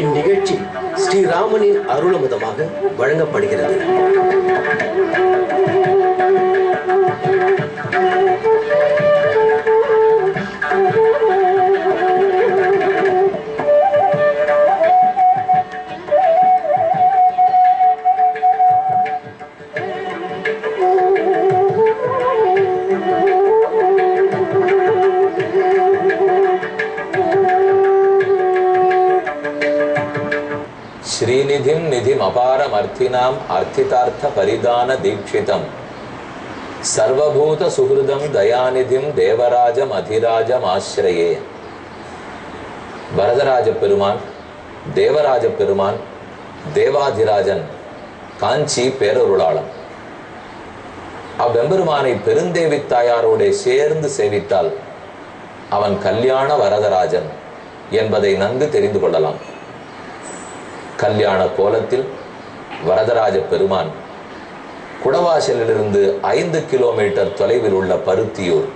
இந்நிகழ்ச்சி ஸ்ரீராமனின் அருளமுதமாக வழங்கப்படுகிறது. श्रीनिधिं निधिम अपारम अर्थिनाम अर्थितार्थ परिदान दीक्षितम सर्वभूत सुहृदम दयानिधिम देवराजम अधिराजम आश्रये. வரதராஜ பெருமான், தேவராஜ பெருமான், தேவாதிராஜன், காஞ்சி பேரருளாளன். அவ்வெம்பெருமானை பெருந்தேவி தாயாரோட சேர்ந்து சேவித்தால் அவன் கல்யாண வரதராஜன் என்பதை நன்கு தெரிந்து கொள்ளலாம். கல்யாண கோலத்தில் வரதராஜ பெருமான் குடவாசலிலிருந்து 5 கிலோமீட்டர் தொலைவில் உள்ள பருத்தியூர்,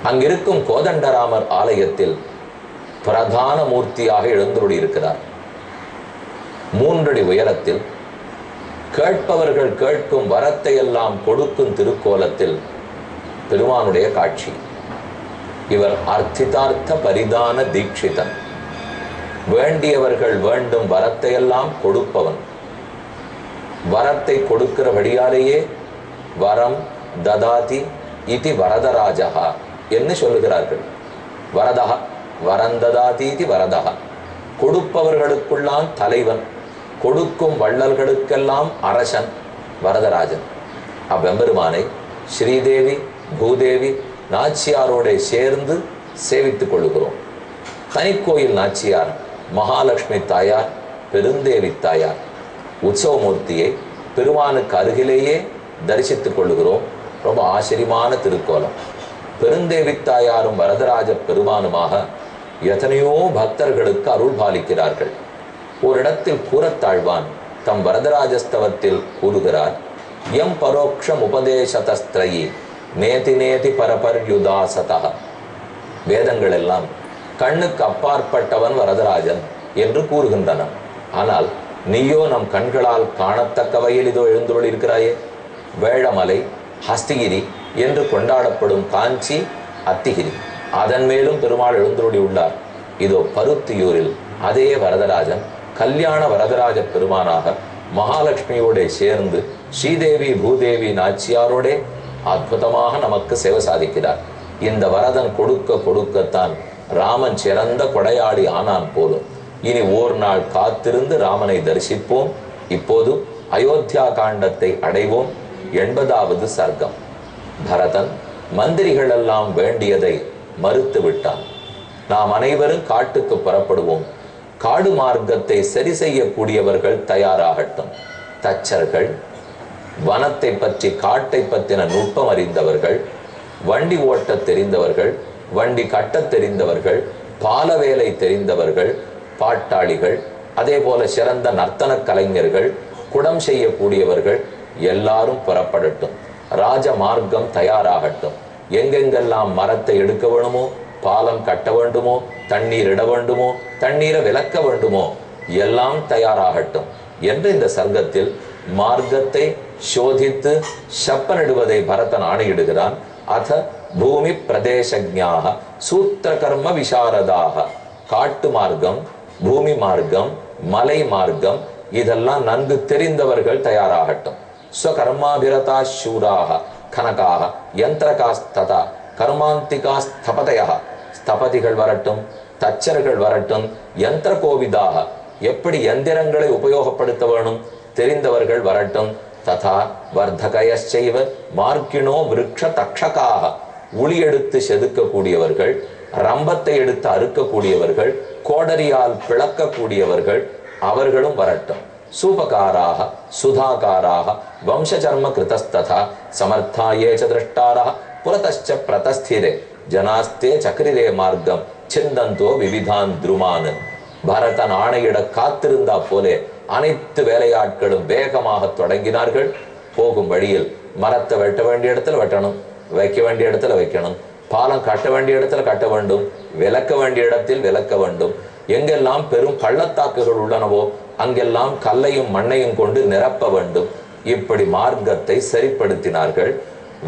அங்கிருக்கும் கோதண்டராமர் ஆலயத்தில் பிரதான மூர்த்தியாக எழுந்தருளியிருக்கிறார். 3 அடி உயரத்தில் கேட்பவர்கள் கேட்கும் வரத்தை எல்லாம் கொடுக்கும் திருக்கோலத்தில் பெருமானுடைய காட்சி. இவர் அர்த்திதார்த்த பரிதான தீட்சிதன், வேண்டியவர்கள் வேண்டும் வரத்தையெல்லாம் கொடுப்பவன். வரத்தை கொடுக்கிறபடியாலேயே வரம் ததாதி இதி வரதராஜா என்று சொல்லுகிறார்கள். வரதா வரந்ததாதி இதி வரதா, கொடுப்பவர்களுக்குள்ளான் தலைவன், கொடுக்கும் வள்ளல்களுக்கெல்லாம் அரசன் வரதராஜன். அவ்வெம்பெருமானை ஸ்ரீதேவி பூதேவி நாச்சியாரோட சேர்ந்து சேவித்துக் கொள்ளுகிறோம். தனிக்கோயில் நாச்சியார், மகாலட்சுமி தாயார், பெருந்தேவி தாயார், உற்சவமூர்த்தியை பெருமானுக்கு அருகிலேயே தரிசித்துக் கொள்ளுகிறோம். ரொம்ப ஆச்சரியமான திருக்கோலம். பெருந்தேவி தாயாரும் வரதராஜ பெருமானுமாக எத்தனையோ பக்தர்களுக்கு அருள் பாலிக்கிறார்கள். ஒரு இடத்தில் கூறத்தாழ்வான் தம் வரதராஜஸ்தவத்தில் கூறுகிறார், எம் பரோக்ஷம் உபதேசதஸ்திரயி நேதி நேதி பரபர்யுதாசதா. வேதங்கள் எல்லாம் கண்ணுக்கு அப்பாற்பட்டவன் வரதராஜன் என்று கூறுகின்றன. ஆனால் நீயோ நம் கண்களால் காணத்தக்க வகையில் இதோ எழுந்துள்ள இருக்கிறாயே. வேழமலை, ஹஸ்திகிரி என்று கொண்டாடப்படும் காஞ்சி, அத்திகிரி, அதன் மேலும் பெருமாள் எழுந்துள்ளி உள்ளார். இதோ பருத்தியூரில் அதே வரதராஜன் கல்யாண வரதராஜ பெருமானாக மகாலட்சுமியோட சேர்ந்து ஸ்ரீதேவி பூதேவி நாச்சியாரோட அற்புதமாக நமக்கு சேவை சாதிக்கிறார். இந்த வரதன் கொடுக்க கொடுக்கத்தான் ராமன் சிறந்த கொடையாளி ஆனான் போலும். இனி ஓர் நாள் காத்திருந்து ராமனை தரிசிப்போம். இப்போது அயோத்தியா காண்டத்தை அடைவோம். 80வது சர்க்கம். பரதன் மந்திரிகள் எல்லாம் வேண்டியதை மறுத்து விட்டான். நாம் அனைவரும் காட்டுக்கு புறப்படுவோம். காடு மார்க்கத்தை சரி செய்யக்கூடியவர்கள் தயாராகட்டும். தச்சர்கள், வனத்தை பற்றி காட்டை பற்றின நுட்பம் அறிந்தவர்கள், வண்டி ஓட்ட தெரிந்தவர்கள், வண்டி கட்ட தெரிந்தவர்கள், பால வேலை தெரிந்தவர்கள், பாட்டாளிகள், அதே போல சிறந்த நர்த்தன கலைஞர்கள், குடம் செய்யக்கூடியவர்கள் எல்லாரும் புறப்படட்டும். ராஜ மார்க்கம் தயாராகட்டும். எங்கெங்கெல்லாம் மரத்தை எடுக்க வேணுமோ, பாலம் கட்ட வேண்டுமோ, தண்ணீர் இட வேண்டுமோ, தண்ணீரை விலக்க வேண்டுமோ எல்லாம் தயாராகட்டும் என்று இந்த சர்க்கத்தில் மார்க்கத்தை சோதித்து சப்பனிடுவதை பரதன் ஆணையிடுகிறான். அத பூமி பிரதேசஜ்ஞாக சூத்திர கர்ம விசாரதாக. காட்டு மார்க்கம், பூமி மார்க்கம், மலை மார்க்கம் இதெல்லாம் நன்கு தெரிந்தவர்கள் தயாராகட்டும். ஸ்வகர்மாபிரதா சூராக கனகாக யந்திரகாஸ்ததா கர்மாந்திகா ஸ்தபதயா. ஸ்தபதிகள் வரட்டும், தச்சர்கள் வரட்டும், யந்திர கோவிதாக எப்படி எந்திரங்களை உபயோகப்படுத்த வேணும் தெரிந்தவர்கள் வரட்டும். ததா வர்த்தகயச்சைவ மார்க்கினோ விருட்ச தக்ஷகாக. உளி எடுத்து செதுக்கக்கூடியவர்கள், ரம்பத்தை எடுத்து அறுக்கக்கூடியவர்கள், கோடரியால் பிளக்கக்கூடியவர்கள் அவர்களும் வரட்டும். சூபகாராக சுதாகாராக வம்சச்சர்ம கிருதஸ்ததா சமர்த்தாயே ச திருஷ்டாரா புரதச்ச பிரதஸ்திரே ஜனாஸ்தே சக்ரிரே மார்க்கம் சிந்தந்தோ விவிதான் துருமான். பரதன் ஆணையிட காத்திருந்தா போலே அனைத்து வேலையாட்களும் வேகமாக தொடங்கினார்கள். போகும் வழியில் மரத்தை வெட்ட வேண்டிய இடத்துல வெட்டணும், வைக்க வேண்டிய இடத்துல வைக்கணும், பாலம் கட்ட வேண்டிய இடத்துல கட்ட வேண்டும், விலக்க வேண்டிய இடத்தில் விலக்க வேண்டும். எங்கெல்லாம் பெரும் பள்ளத்தாக்குகள் உள்ளனவோ அங்கெல்லாம் கல்லையும் மண்ணையும் கொண்டு நிரப்ப வேண்டும். இப்படி மார்க்கத்தை சரிப்படுத்தினார்கள்.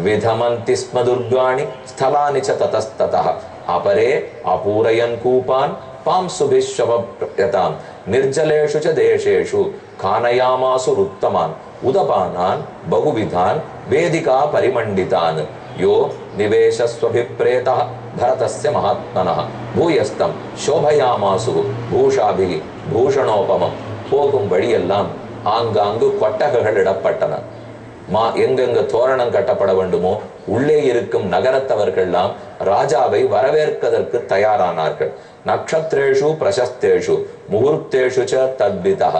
விதமந்தி ஸ்ம துர்காணி ஸ்தலானி ச ததஸ்ததः அபரே அபூரயன் கூபான் பாம்சுபிஷ்வப்ரயதாம் நிர்ஜலேஷு ச தேசேஷு கானயாமாசு ருத்தமான் உதபானான் பகுவிதான் வேதிகா பரிமண்டிதான் யோ நிவேஷஸ்வபிப்ரேதः பரதஸ்ய மகாத்மனः பூயஸ்தம் சோபயாமாசு பூஷாபிகி பூஷணோபமம். போகும் வழியெல்லாம் ஆங்காங்கு கொட்டகைகள் இடப்பட்டன. எங்கெங்க தோரணம் கட்டப்பட வேண்டுமோ உள்ளே இருக்கும் நகரத்தவர்கள்லாம் ராஜாவை வரவேற்கதற்கு தயாரானார்கள். நக்ஷத்ரேஷு பிரசஸ்தேஷு முகூர்த்தேஷு ச தத்பிதः.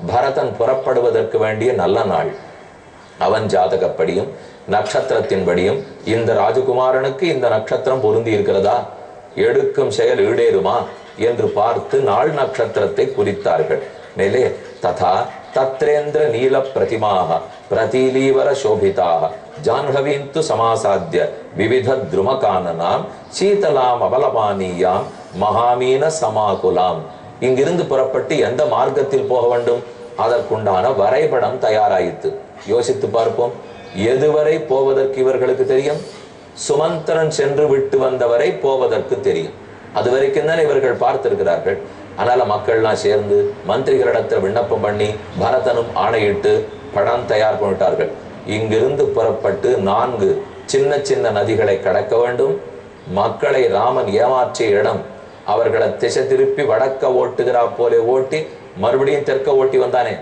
பரதன் புறப்படுவதற்கு வேண்டிய நல்ல நாள். அவன் ஜாதகப்படியும் நட்சத்திரத்தின்படியும் இந்த ராஜகுமாரனுக்கு இந்த நட்சத்திரம் பொருந்தி இருக்கிறதா, எடுக்கும் செயல் ஈடேறுமா என்று பார்த்து நாள் நட்சத்திரத்தை குறித்தார்கள். மேலே ததா தத்ரேந்திர நீல பிரதிமாக பிரதீலீவர சோபிதாக ஜான்ஹவீந்து சமாசாத்திய விவித துருமகானனாம் சீதலாம் அபலபானியாம் மகாமீன சமாகுலாம். இங்கிருந்து புறப்பட்டு எந்த மார்க்கத்தில் போக வேண்டும் அதற்குண்டான வரைபடம் தயாராயிற்று. யோசித்து பார்ப்போம். எதுவரை போவதற்கு இவர்களுக்கு தெரியும்? சுமந்திரன் சென்று விட்டு வந்தவரை போவதற்கு தெரியும். அது வரைக்கும் தான் இவர்கள் பார்த்திருக்கிறார்கள். அதனால மக்கள்லாம் சேர்ந்து மந்திரிகளிடத்தில் விண்ணப்பம் பண்ணி பரதனும் ஆணையிட்டு படம் தயார் பண்ணிட்டார்கள். இங்கிருந்து புறப்பட்டு 4 சின்ன சின்ன நதிகளை கடக்க வேண்டும். மக்களை ராமன் ஏமாற்றிய இடம், அவர்களை திசை திருப்பி வடக்க ஓட்டுகிறா போலே ஓட்டி மறுபடியும் தெற்க ஓட்டி வந்தானே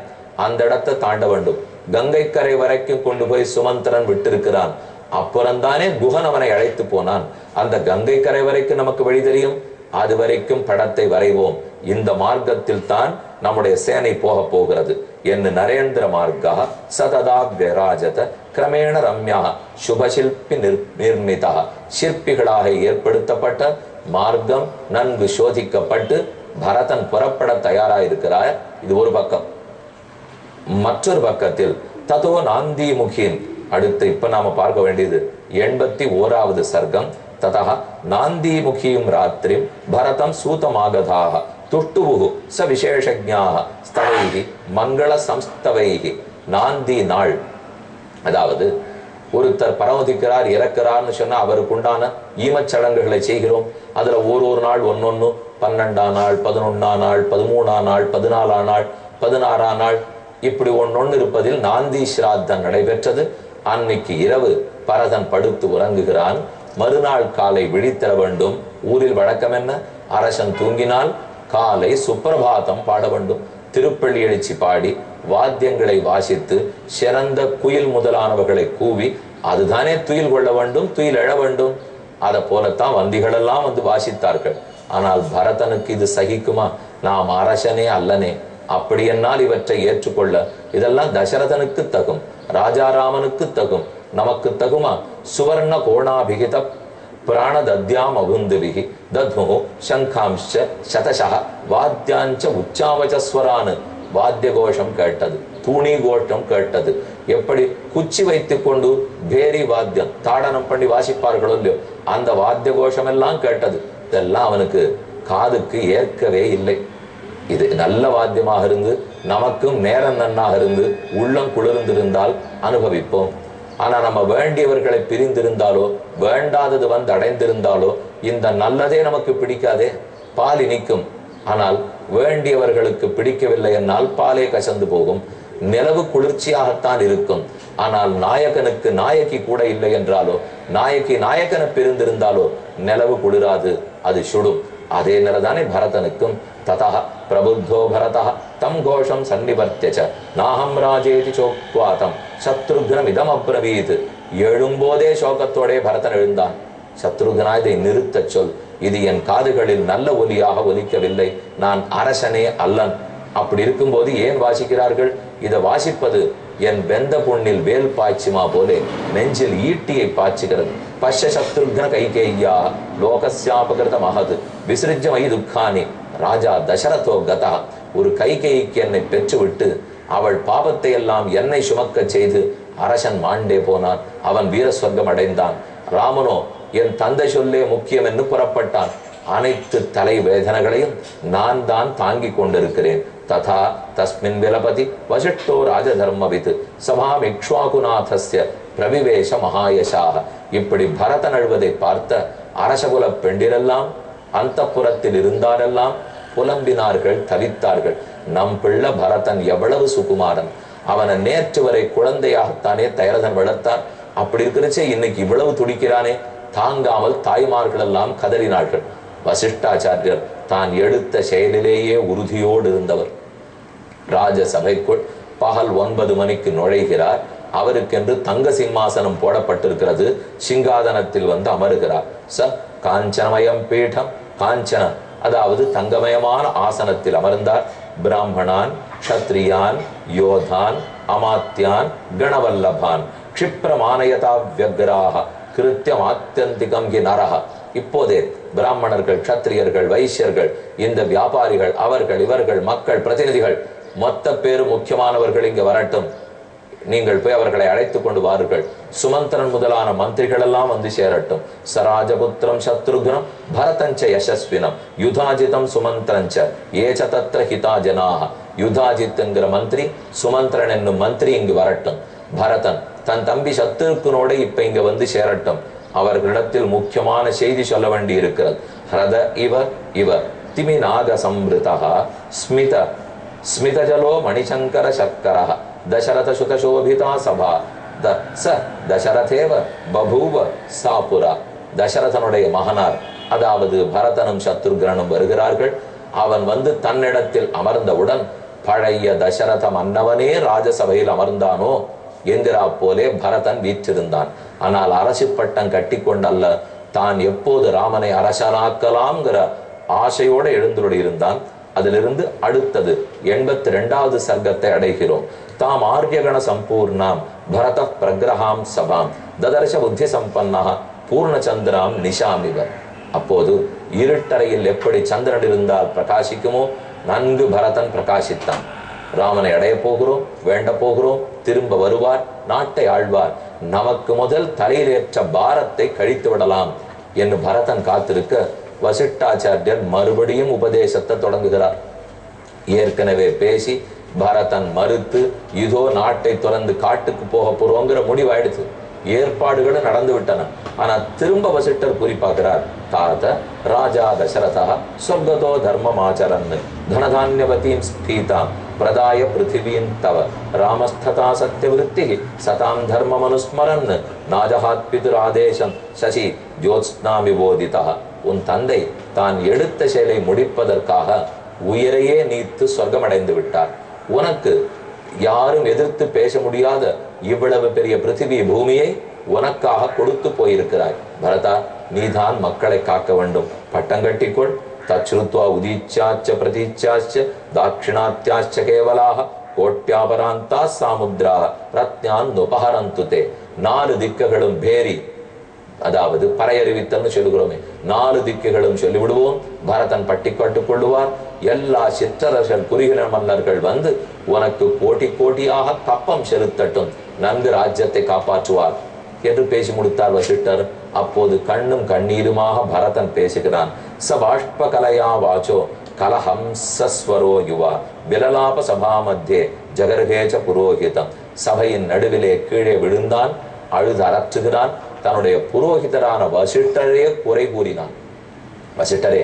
அந்த இடத்தை தாண்ட வேண்டும். கங்கை கரை வரைக்கும் கொண்டு போய் சுமந்திரன் விட்டிருக்கிறான். அப்புறம்தானே குஹன் அவனை அழைத்து போனான். அந்த கங்கை கரை வரைக்கும் நமக்கு வழி தெரியும். அது வரைக்கும் படத்தை வரைவோம். இந்த மார்க்கத்தில் தான் நம்முடைய சேனை போக போகிறது என்று நரேந்திர மார்க்கா சததா விராஜத கிரமேண ரம்யா சுபசில்பி நிர்மிதா. சிற்பிகளாக ஏற்படுத்தப்பட்ட மார்க்கம் நன்கு சோதிக்கப்பட்டு பரதன் புறப்பட தயாராயிருக்கிறார். இது ஒரு பக்கம். மற்றொரு பக்கத்தில் ததோ நாந்தி முகின். அடுத்து இப்ப நாம பார்க்க வேண்டியது 81வது சர்க்கம். ததா நாந்தி முகியும் ராத்திரிம் பரதம் சூதமாகதாக துஷ்டுவுகு ச விசேஷஜ்ஞாக ஸ்தவைகி மங்கள சம்ஸ்தவைகி. நாந்தி நாள், அதாவது ஒருத்தர் பரமதிக்கிறார் இறக்கிறார்னு சொன்னா அவருக்கு உண்டான ஈமச்சடங்குகளை செய்கிறோம். அதுல ஒரு நாள் ஒன்னொன்னு 12ஆம் நாள் 11ஆம் நாள் 13ஆம் நாள் 14ஆம் நாள் 16ஆம் நாள் இப்படி ஒன்னொன்னு இருப்பதில் நாந்தி ஸ்ராத்தம் நடைபெற்றது. அன்னைக்கு இரவு பரதன் படுத்து உறங்குகிறான். மறுநாள் காலை விழித்தர வேண்டும். ஊரில் வழக்கம் என்ன? அரசன் தூங்கினால் காலை சுப்பிரபாதம் பாட வேண்டும். திருப்பள்ளி எழுச்சி பாடி வாத்தியங்களை வாசித்து சிறந்த குயில் முதலானவர்களை கூவி அதுதானே துயில் கொள்ள வேண்டும், துயில் எழ வேண்டும். அதை போலத்தான் வந்திகளெல்லாம் வந்து வாசித்தார்கள். ஆனால் பரதனுக்கு இது சகிக்குமா? நாம் அரசனே அல்லனே, அப்படி என்னால் இவற்றை ஏற்றுக்கொள்ள இதெல்லாம் தசரதனுக்கு தகும், ராஜாராமனுக்கு தகும், நமக்கு தகுமா? சுவர்ண கோணாபிகித பிராணதத்யாம் அகுந்துவிகி தத்மு சங்காம்ச சதசா வாத்தியாஞ்ச உச்சாவச்சஸ்வரானு. வாத்திய கோஷம் கேட்டது, தூணி கோஷம் கேட்டது. எப்படி குச்சி வைத்துக் கொண்டு பேரி வாத்தியம் தாடனம் பண்ணி வாசிப்பார்களோ இல்லையோ அந்த வாத்திய கோஷம் எல்லாம் கேட்டது. இதெல்லாம் அவனுக்கு காதுக்கு ஏற்கவே இல்லை. இது நல்ல வாத்தியமாக இருந்து நமக்கும் நேரம் நன்னாக இருந்து உள்ளம் குளிர்ந்திருந்தால் அனுபவிப்போம். ஆனா நம்ம வேண்டியவர்களை பிரிந்திருந்தாலோ வேண்டாதது வந்து அடைந்திருந்தாலோ இந்த நல்லதே நமக்கு பிடிக்காதே. பால் இனிக்கும், ஆனால் வேண்டியவர்களுக்கு பிடிக்கவில்லை என்னால் பாலே கசந்து போகும். நிலவு குளிர்ச்சியாகத்தான் இருக்கும், ஆனால் நாயகனுக்கு நாயகி கூட இல்லை என்றாலோ நாயகி நாயகனை பிரிந்திருந்தாலோ நிலவு குளிராது, அது சுடும். அதே நிலதானே பரதனுக்கும். ததா பிரபுத்தோ பரதா தம் கோஷம் சன்னிவர்த்திய நாஹம் ராஜேதி சோக்வாதம் சத்ருக்னம் இதம் அப்ரவீத். எழும்போதே சோகத்தோடே பரதன் எழுந்தான். சத்ருக்னா, இதை நிறுத்த சொல், இது என் காதுகளில் நல்ல ஒலியாக ஒலிக்கவில்லை, நான் அரசனே அல்லன். அப்படி இருக்கும்போது ஏன் வாசிக்கிறார்கள்? இதை வாசிப்பது என் வெந்த பொண்ணில் வேல் பாய்ச்சுமா போலே நெஞ்சில் ஈட்டியை பாய்ச்சுகிறது. பஷ்ய சத்ருக்ன கைகேய்யா லோகஸ்யாபகிருத மகது விசிருஜ்யமை துக்கானி ராஜா தசரதோ கதா. ஒரு கைகேயிக்கு என்னை பெற்றுவிட்டு அவள் பாவத்தை எல்லாம் என்னை சுமக்க செய்து அரசன் மாண்டே போனான். அவன் வீர சொர்க்கம் அடைந்தான். ராமனோ என் தந்தை சொல்லே முக்கியம் என்று புறப்பட்டான். அனைத்து தலை வேதனைகளையும் நான் தான் தாங்கிக் கொண்டிருக்கிறேன். ததா தஸ்மின் விலபதி வசிஷ்டோ ராஜதர்மவித் சபாம் இக்ஷ்வாகுநாதஸ்ய பிரவிவேஷ மகாயசாக. இப்படி பரதன் அழுவதை பார்த்த அரசகுல பெண்டிரெல்லாம் அந்தப்புறத்தில் இருந்தாரெல்லாம் புலம்பினார்கள், தவித்தார்கள். நம் பிள்ளை பரதன் எவ்வளவு சுகுமாரன், அவனை நேற்று வரை குழந்தையாகத்தானே தயரதன் வளர்த்தான், அப்படி இருக்கிறச்சே இன்னைக்கு இவ்வளவு துடிக்கிறானே. தாங்காமல் தாய்மார்கள் எல்லாம் கதறினார்கள். வசிஷ்டாச்சாரியர் தான் எடுத்த செயலிலேயே உறுதியோடு இருந்தவர். ராஜசபைக்குள் பகல் 9 மணிக்கு நுழைகிறார். அவருக்கென்று தங்க சிம்மாசனம் போடப்பட்டிருக்கிறது. சிங்காதனத்தில் வந்து அமருகிறார். ச காஞ்சனமயம் பீடம், காஞ்சன அதாவது தங்கமயமான ஆசனத்தில் அமர்ந்தார். பிராமணான், க்ஷத்ரியான், யோதான், அமாத்யான், கணவல்லபான் க்ஷிப்ரமானயதா வியக்ராக கிருத்தியம் ஆத்தியந்திகம் கி நரக. இப்போதே பிராமணர்கள், க்ஷத்ரியர்கள், வைசியர்கள், இந்த வியாபாரிகள், அவர்கள் இவர்கள் மக்கள் பிரதிநிதிகள் மொத்த பேரு முக்கியமானவர்கள் இங்கு வரட்டும். நீங்கள் போய் அவர்களை அழைத்துக் கொண்டு வாருங்கள். சுமந்திரன் முதலான மந்திரிகள் எல்லாம் வந்து சேரட்டும். சராஜபுத்திரம் சத்ருக்னம் பரதஞ்ச யசஸ்வினம் யுதாஜிதம் சுமந்திரஞ்ச ஏச்ச தத்ர ஹிதா ஜனாக. யுதாஜித் என்கிற மந்திரி, சுமந்திரன் என்னும் மந்திரி இங்கு வரட்டும். பரதன் தன் தம்பி சத்ருக்னோட இப்ப இங்க வந்து சேரட்டும். அவர்களிடத்தில் முக்கியமான செய்தி சொல்ல வேண்டி இருக்கிறது. ஹ்ரத இவ திமிநாக சம்ருதா ஸ்மித ஸ்மிதஜலோ மணிசங்கர சக்கரஹ தசரத சுதசோபிதா சபா தசரதேவ பபூவ சாபுரா. தசரதனுடைய மகனார் அதாவது பரதனும் சத்ருக்னனும் வருகிறார்கள். அவன் வந்து தன்னிடத்தில் அமர்ந்தவுடன் பழைய தசரத மன்னவனே ராஜசபையில் அமர்ந்தானோ என்கிறா போலே பரதன் வீற்றிருந்தான். ஆனால் அரசு பட்டம் கட்டி கொண்டல்ல, தான் எப்போது ராமனை அரசனாக்கலாம்ங்கிற ஆசையோடு எழுந்துள்ள இருந்தான். அதிலிருந்து அடுத்தது 82வது சர்க்கத்தை அடைகிறோம். தாம் ஆர்யகண சம்பூர்ணாம் பரத பிரகிரகாம் சபாம் ததர்ஷ புத்தி சம்பன்னா பூர்ணச்சந்திராம் நிஷாமிவ. அப்போது இருட்டறையில் எப்படி சந்திரன் இருந்தால் பிரகாசிக்குமோ நன்கு பரதன் பிரகாசித்தான். ராமனை அடைய போகிறோம், வேண்ட போகிறோம், திரும்ப வருவார், நாட்டை ஆழ்வார், நமக்கு முதல் தலையிலேற்ற பாரத்தை கழித்து விடலாம் என்று பரதன் காத்திருக்க வசிஷ்டாச்சாரியர் மறுபடியும் உபதேசத்தை தொடங்குகிறார். ஏற்கனவே பேசி பரதன் மறுத்து இதோ நாட்டை துறந்து காட்டுக்கு போக போறோங்கிற முடிவாயிடுச்சு. ஏற்பாடுகளும் நடந்து விட்டன. ஆனா திரும்ப வசிஷ்டர் குறிப்பாக்குறார். தாத ராஜா தசரதா சொர்கதோ தர்மம் ஆச்சரன் தனதான்யவதீம் ஸ்பீதாம் பிரதாய பிருத்திவீம் தவ ராமஸ்ததா சத்யவிருத்தி சதாம் தர்மம் அனுஸ்மரன் நாஜஹாத் பிதுராதேசம் சசி ஜோத்ஸ்னாமி போதிதா. உன் தந்தை தான் எடுத்த செயலை முடிப்பதற்காக உயிரையே நீத்து சொர்க்கமடைந்து விட்டார். உனக்கு யாரும் எதிர்த்து பேச முடியாத இவ்வளவு பெரிய பிருத்திவி பூமியை உனக்காக கொடுத்து போயிருக்கிறாய். பரதா, நீதான் மக்களை காக்க வேண்டும். பட்டம் கட்டிக்கொள். தச்ருத்வா உதீச்சாச்ச பிரதீச்சாச்ச தாட்சிணாத்யாச்ச கேவலாக கோட்யாபராந்தா சாமுத்ராக ரத்யான் உபஹரந்துதே. 4 திக்குகளும் பேரி அதாவது பறையறிவித்தல்னு சொல்லுகிறோமே, 4 திக்குகளும் சொல்லிவிடுவோம். பரதன் பட்டி கட்டுக் கொள்ளுவார். எல்லா சிற்றரசர் குறுகின மன்னர்கள் வந்து உனக்கு கோட்டி கோட்டியாக கப்பம் செலுத்தட்டும், நன்கு ராஜ்யத்தை காப்பாற்றுவார் என்று பேசி முடித்தார் வசிஷ்டர். அப்போது கண்ணும் கண்ணீருமாக பரதன் பேசுகிறான். ச பாஷ்ப கலையா வாச்சோ கலஹம்சஸ்வரோ யுவா விலலாப சபா மத்தியே ஜகர்கேச்ச புரோஹிதம். சபையின் நடுவிலே கீழே விழுந்தான், அழுது அரற்றுகிறான். தன்னுடைய புரோகிதரான வசிஷ்டரே குறை கூறினான். வசிஷ்டரே,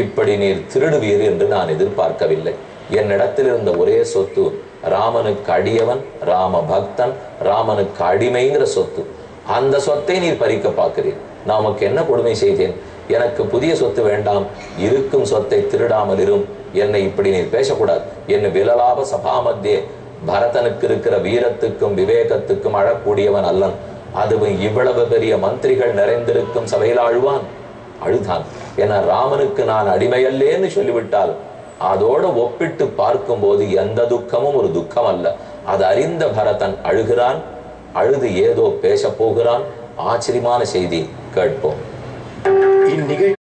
இப்படி நீர் திருடுவீர் என்று நான் எதிர்பார்க்கவில்லை. என்னிடத்தில் இருந்த ஒரே சொத்து ராமனுக்கு அடியவன், ராம பக்தன், ராமனுக்கு அடிமைங்கிற சொத்து. அந்த சொத்தை நீர் பறிக்க பார்க்கிறீர். நான் உமக்கு என்ன கொடுமை செய்தேன்? எனக்கு புதிய சொத்து வேண்டாம், இருக்கும் சொத்தை திருடாமல் இரும். என்னை இப்படி நீர் பேசக்கூடாது. என்ன விலலாப சபா மத்தியே பரதனுக்கு இருக்கிற வீரத்துக்கும் விவேகத்துக்கும் அழக்கூடியவன் அல்லன். அதுவும் இவ்வளவு பெரிய மந்திரிகள் நிறைந்திருக்கும் சபையில் ஆழ்வான். அழுதான். என ராமனுக்கு நான் அடிமையல்லேன்னு சொல்லிவிட்டால் அதோடு ஒப்பிட்டு பார்க்கும் போது எந்த துக்கமும் ஒரு துக்கம் அல்ல. அது அறிந்த பரதன் அழுகிறான். அழுது ஏதோ பேச போகிறான். ஆச்சரியமான செய்தி கேட்போம். இந்நிகழ்ச்சி